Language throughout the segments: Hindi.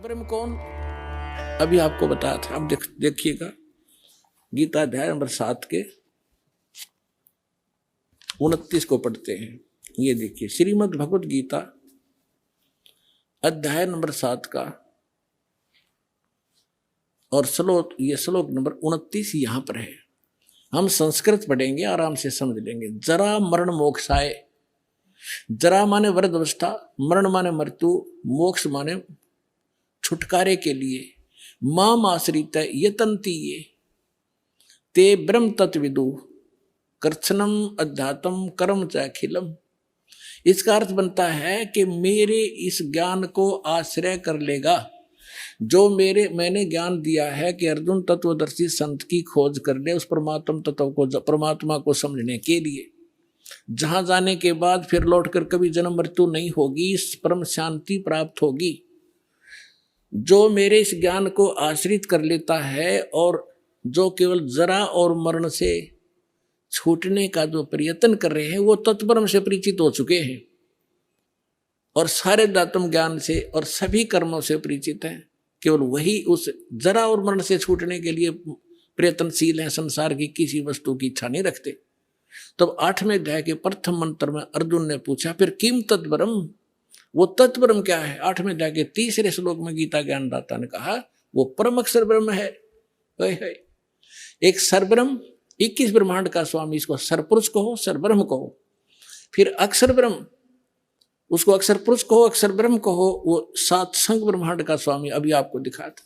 ब्रह्म कौन? अभी आपको बताया था। अब देखिएगा गीता अध्याय नंबर 7 के 29 को पढ़ते हैं। ये देखिए श्रीमद् भगवत गीता अध्याय नंबर 7 का और श्लोक नंबर 29 यहां पर है। हम संस्कृत पढ़ेंगे, आराम से समझ लेंगे। जरा मरण मोक्षाय। जरा माने वृद्ध अवस्था, मरण माने मृत्यु, मोक्ष माने छुटकारे के लिए। माम आश्रित यतन्ति ये ते ब्रह्म तत्विदु कर्षणम अध्यात्म कर्म च अखिलम। इसका अर्थ बनता है कि मेरे इस ज्ञान को आश्रय कर लेगा जो मैंने ज्ञान दिया है कि अर्जुन तत्वदर्शी संत की खोज कर ले उस परमात्म तत्व को, परमात्मा को समझने के लिए, जहां जाने के बाद फिर लौटकर कभी जन्म मृत्यु नहीं होगी, इस परम शांति प्राप्त होगी। जो मेरे इस ज्ञान को आश्रित कर लेता है और जो केवल जरा और मरण से छूटने का जो प्रयत्न कर रहे हैं वो तत्परम से परिचित हो चुके हैं और सारे दातम ज्ञान से और सभी कर्मों से परिचित हैं। केवल वही उस जरा और मरण से छूटने के लिए प्रयत्नशील हैं, संसार की किसी वस्तु की इच्छा नहीं रखते। तब 8वें अध्याय के प्रथम मंत्र में अर्जुन ने पूछा फिर किम तत्परम, वो तत्परम क्या है? 8वें अध्याय के 3रे श्लोक में गीता ज्ञानदाता ने कहा वो परम अक्षर ब्रह्म है। एक सरब्रह्म, 21 ब्रह्मांड का स्वामी, इसको सरपुरुष कहो, सरब्रह्म कहो। फिर अक्षर ब्रह्म, उसको अक्षर पुरुष कहो, अक्षर ब्रह्म कहो। वो 7 संग ब्रह्मांड का स्वामी, अभी आपको दिखा था।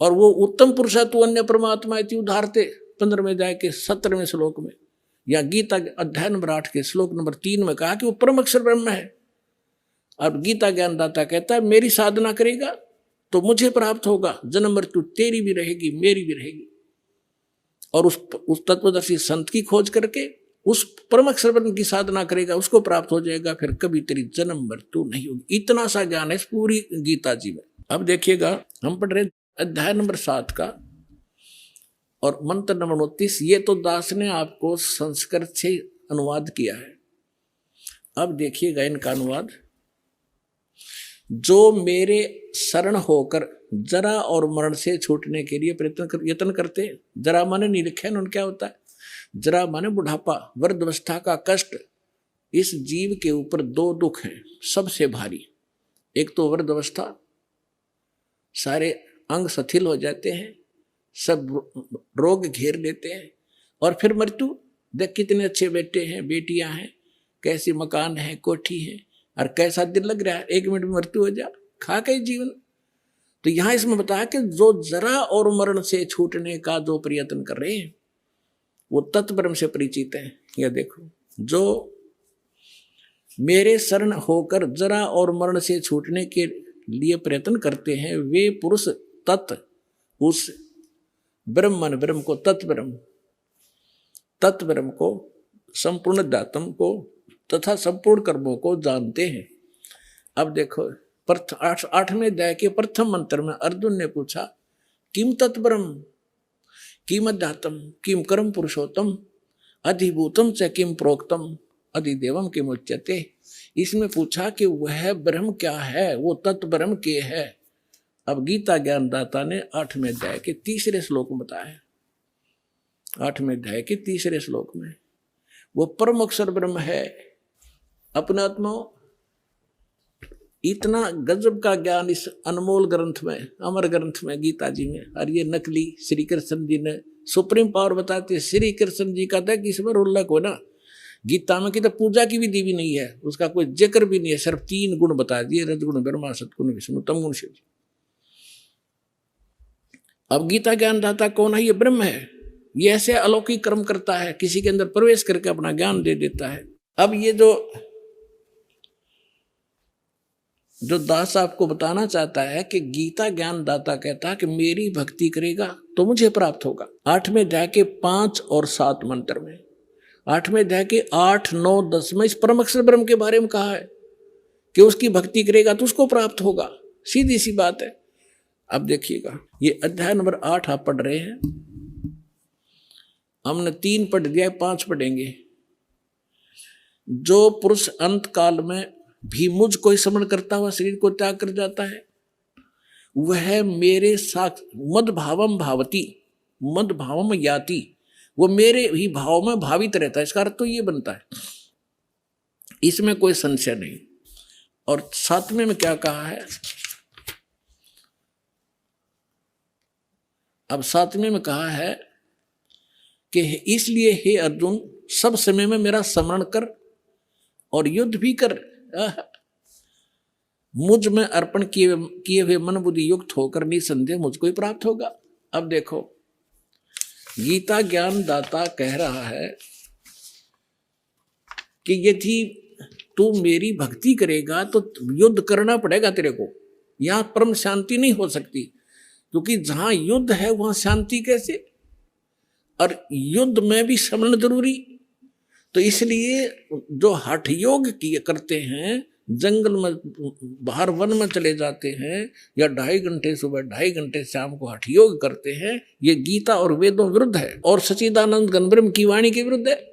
और वो उत्तम पुरुष तू अन्य परमात्मा इति उदाहरते 15वें अध्याय के 17वें श्लोक में, या गीता अध्याय नंबर 8 के श्लोक नंबर 3 में कहा कि वो परम अक्षर ब्रह्म है। अब गीता ज्ञानदाता कहता है मेरी साधना करेगा तो मुझे प्राप्त होगा, जन्म मृत्यु तेरी भी रहेगी मेरी भी रहेगी। और उस तत्वदर्शी संत की खोज करके उस परम अक्षर ब्रह्म की साधना करेगा, उसको प्राप्त हो जाएगा, फिर कभी तेरी जन्म मृत्यु नहीं होगी। इतना सा ज्ञान है इस पूरी गीता जी में। अब देखिएगा हम पढ़ रहे अध्याय नंबर 7 का और मंत्र नंबर 29। ये तो दास ने आपको संस्कृत से अनुवाद किया है। अब देखिएगा इनका अनुवाद। जो मेरे शरण होकर जरा और मरण से छूटने के लिए यत्न करते हैं। जरा माने नहीं लिखे उन्होंने, क्या होता है? जरा माने बुढ़ापा, वृद्धावस्था का कष्ट। इस जीव के ऊपर 2 दुख हैं सबसे भारी। एक तो वृद्धावस्था, सारे अंग शिथिल हो जाते हैं, सब रोग घेर लेते हैं। और फिर मृत्यु, देख कितने अच्छे बेटे हैं, बेटियां हैं, कैसी मकान है, कोठी है, और कैसा दिल लग रहा है, 1 मिनट में मृत्यु हो जा, खा के जीवन। तो यहां इसमें बताया कि जो जरा और मरण से छूटने का जो प्रयत्न कर रहे हैं वो तत्परम से परिचित हैं। यह देखो, जो मेरे शरण होकर जरा और मरण से छूटने के लिए प्रयत्न करते हैं वे पुरुष तत्, उस ब्रह्म को, तत्परम को, संपूर्ण दातम को तथा संपूर्ण कर्मों को जानते हैं। अब देखो 8वें अध्याय के प्रथम मंत्र में अर्जुन ने पूछा किम तत्परम किम अध्यात्म किम कर्म पुरुषोत्तम अधिभूतम च किम प्रोक्तम अधिदेवम किम उच्यते। इसमें पूछा कि वह ब्रह्म क्या है, वो तत्ब्रह्म के है। अब गीता ज्ञानदाता ने 8वें अध्याय के 3रे श्लोक में बताया। 8वें अध्याय के 3रे श्लोक में वो परम अक्षर ब्रह्म है। अपने आत्मा इतना गजब का ज्ञान इस अनमोल ग्रंथ में, अमर ग्रंथ में, गीता जी में। और ये नकली श्री कृष्ण जी ने सुप्रीम पावर बताते। श्री कृष्ण जी का था कि इसमें उल्लेख हो ना, गीता में की तो पूजा की विधि भी नहीं है, उसका कोई जिक्र भी नहीं है, सिर्फ 3 गुण बता दिए, रजगुण ब्रह्मा, सतगुण विष्णु, तमगुण शिव जी। अब गीता ज्ञानदाता कौन है? ये ब्रह्म है। ये ऐसे अलौकिक कर्म करता है, किसी के अंदर प्रवेश करके अपना ज्ञान दे देता है। अब ये जो दास आपको बताना चाहता है कि गीता ज्ञानदाता कहता है कि मेरी भक्ति करेगा तो मुझे प्राप्त होगा। 8वें अध्याय के 5 और 7 मंत्र में, 8वें अध्याय के 8, 9, 10 में इस परम अक्षर ब्रह्म के बारे में कहा है कि उसकी भक्ति करेगा तो उसको प्राप्त होगा। सीधी सी बात है। अब देखिएगा ये अध्याय नंबर 8 आप पढ़ रहे हैं, हमने 3 पढ़ दिया, 5 पढ़ेंगे। जो पुरुष अंत काल में भी मुझ को ही स्मरण करता हुआ शरीर को त्याग कर जाता है वह मेरे साथ मद भावम भावती, मद भावम याति, वो मेरे ही भाव में भावित रहता है। इसका अर्थ तो ये बनता है, इसमें कोई संशय नहीं। और सातवें में क्या कहा है, अब सातवें में कहा है कि इसलिए हे अर्जुन सब समय में मेरा स्मरण कर और युद्ध भी कर, मुझ में अर्पण किए हुए मन बुद्धि युक्त होकर निसंदेह मुझको ही प्राप्त होगा। अब देखो, गीता ज्ञान दाता कह रहा है कि यदि तू मेरी भक्ति करेगा तो युद्ध करना पड़ेगा तेरे को, यहां परम शांति नहीं हो सकती, क्योंकि जहां युद्ध है वहां शांति कैसे, और युद्ध में भी स्मरण जरूरी। तो इसलिए जो हठ योग किए करते हैं, जंगल में बाहर वन में चले जाते हैं, या 2.5 घंटे सुबह 2.5 घंटे शाम को हठ योग करते हैं, ये गीता और वेदों विरुद्ध है और सच्चिदानंद घन ब्रह्म की वाणी के विरुद्ध है।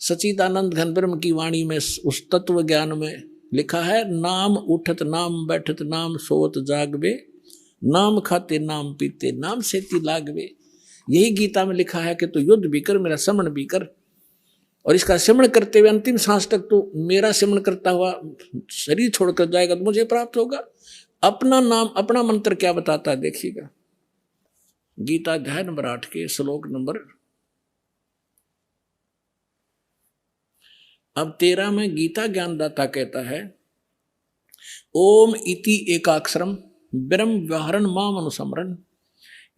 सच्चिदानंद घन ब्रह्म की वाणी में उस तत्व ज्ञान में लिखा है, नाम उठत नाम बैठत नाम सोत जागवे, नाम खाते नाम पीते नाम सेती लागवे। यही गीता में लिखा है कि तू युद्ध भी कर, मेरा स्मरण भी कर, और इसका सिमरण करते हुए अंतिम सांस तक तो मेरा सिमरण करता हुआ शरीर छोड़कर जाएगा तो मुझे प्राप्त होगा। अपना नाम अपना मंत्र क्या बताता है देखिएगा, गीता अध्याय नंबर 8 के श्लोक नंबर अब 13 में गीता ज्ञानदाता कहता है, ओम इति एकाक्षरम ब्रह्म व्यवहरण माम अनुसमरण,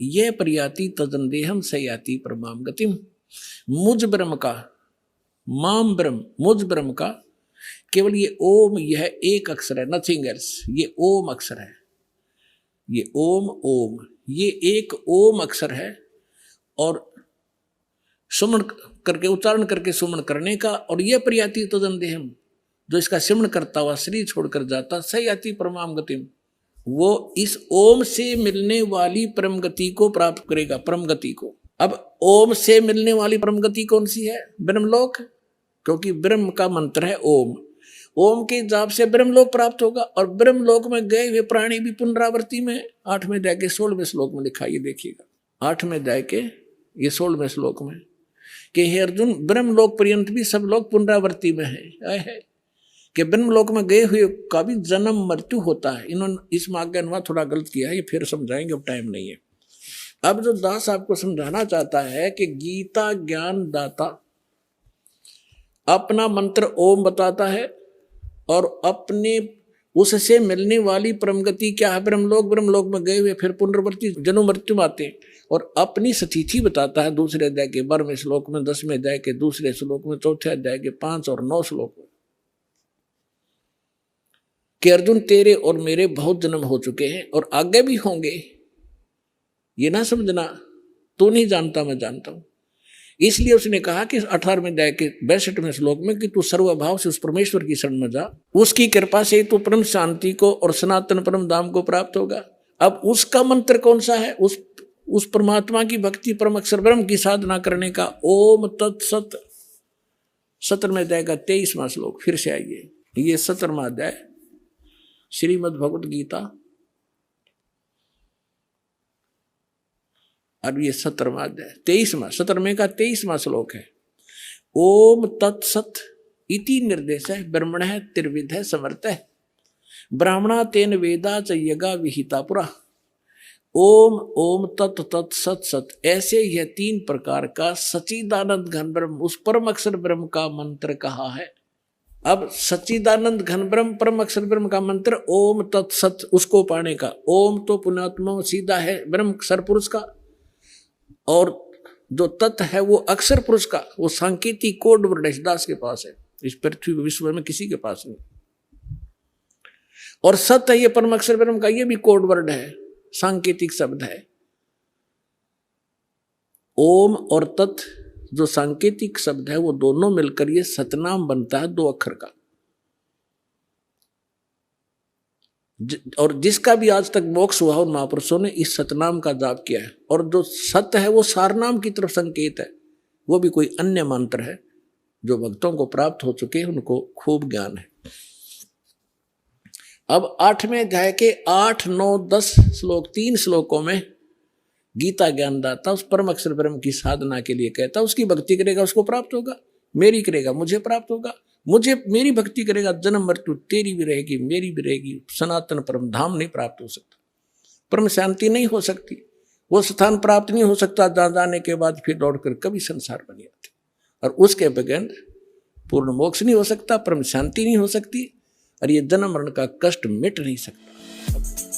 यह प्रयाति तदंदेहम सयाति परमाम गतिम। मुझ ब्रह्म का, माम ब्रह्म, मुझ ब्रह्म का केवल ये ओम, यह एक अक्षर है, नथिंग एल्स, ये ओम अक्षर है, ये ओम ओम, ये एक ओम अक्षर है। और सुमन करके उच्चारण करके सुमन करने का, और यह प्रयाति तदंदेहम, जो इसका सिमरण करता हुआ शरीर छोड़कर जाता, सयाति परमाम गतिम, वो इस ओम से मिलने वाली परम गति को प्राप्त करेगा, परम गति को। अब ओम से मिलने वाली परम गति कौन सी है? ब्रह्मलोक, क्योंकि ब्रह्म का मंत्र है ओम। ओम के जाप से ब्रह्मलोक प्राप्त होगा, और ब्रह्मलोक में गए हुए प्राणी भी पुनरावृत्ति में 8वें अध्याय के 16वें श्लोक में लिखा, ये देखिएगा 8वें अध्याय के ये 16वें श्लोक में कि हे अर्जुन, ब्रह्मलोक पर्यंत भी सब लोग पुनरावृत्ति में है कि ब्रह्मलोक में गए हुए का भी जन्म मृत्यु होता है। इन्होंने इसमें आगे अनुवाद थोड़ा गलत किया है, ये फिर समझाएंगे, अब टाइम नहीं है। अब जो दास आपको समझाना चाहता है कि गीता ज्ञान दाता अपना मंत्र ओम बताता है, और अपने उससे मिलने वाली परम गति क्या है? ब्रह्मलोक। ब्रह्मलोक में गए हुए फिर पुनर्वर्ती जन्म मृत्यु में आते हैं, और अपनी स्थिति बताता है दूसरे अध्याय के 12वें श्लोक में, 10वें अध्याय के दूसरे श्लोक में, चौथे अध्याय के 5 और 9 श्लोक में कि अर्जुन तेरे और मेरे बहुत जन्म हो चुके हैं और आगे भी होंगे, ये ना समझना तू नहीं जानता मैं जानता हूं। इसलिए उसने कहा कि 18वें अध्याय के 62वें श्लोक में कि तू सर्वभाव से उस परमेश्वर की शरण में जा, उसकी कृपा से तू परम शांति को और सनातन परम धाम को प्राप्त होगा। अब उसका मंत्र कौन सा है? उस परमात्मा की भक्ति, परम अक्षर ब्रह्म की साधना करने का ओम तत्सत। 17वें अध्याय का 23वां श्लोक, फिर से आइए, ये 17वां अध्याय श्रीमद् भगवत गीता, और ये 17वां अध्याय 17वें का 23वां श्लोक है। ओम तत्सत इति निर्देश है ब्रह्मण है त्रिविध है समर्थ है ब्राह्मणा तेन वेदा च यज्ञा विहिता पुरा। ओम ओम तत् तत् सत सत, ऐसे यह 3 प्रकार का सच्चिदानंद घन ब्रह्म, उस परम अक्षर ब्रह्म का मंत्र कहा है। अब सच्चिदानंद घन ब्रह्म परम अक्षर ब्रह्म का मंत्र ओम तत्सत, उसको पाने का, ओम तो पुण्यात्मा सीधा है ब्रह्म सरपुरुष का, और जो तत् है वो अक्षर पुरुष का, वो सांकेतिक कोड वर्ड दास के पास है, इस पृथ्वी विश्व में किसी के पास नहीं। और सत है ये परम अक्षर ब्रह्म का, ये भी कोड वर्ड है, सांकेतिक शब्द है। ओम और तत् जो सांकेतिक शब्द है वो दोनों मिलकर ये सतनाम बनता है 2 अक्षर का। और जिसका भी आज तक मोक्ष हुआ उन महापुरुषों ने इस सतनाम का जाप किया है। और जो सत्य है वो सारनाम की तरफ संकेत है, वो भी कोई अन्य मंत्र है जो भक्तों को प्राप्त हो चुके हैं, उनको खूब ज्ञान है। अब 8वें अध्याय के 8, 9, 10 श्लोक, 3 श्लोकों में गीता ज्ञानदाता उस परम अक्षर ब्रह्म की साधना के लिए कहता, उसकी भक्ति करेगा उसको प्राप्त होगा, मेरी करेगा मुझे प्राप्त होगा, मुझे मेरी भक्ति करेगा जन्म मृत्यु तेरी भी रहेगी मेरी भी रहेगी, सनातन परम धाम नहीं प्राप्त हो सकता, परम शांति नहीं हो सकती, वो स्थान प्राप्त नहीं हो सकता जहाँ जाने के बाद फिर लौटकर कभी संसार बनी आती, और उसके बगैर पूर्ण मोक्ष नहीं हो सकता, परम शांति नहीं हो सकती, और ये जन्म मरण का कष्ट मिट नहीं सकता।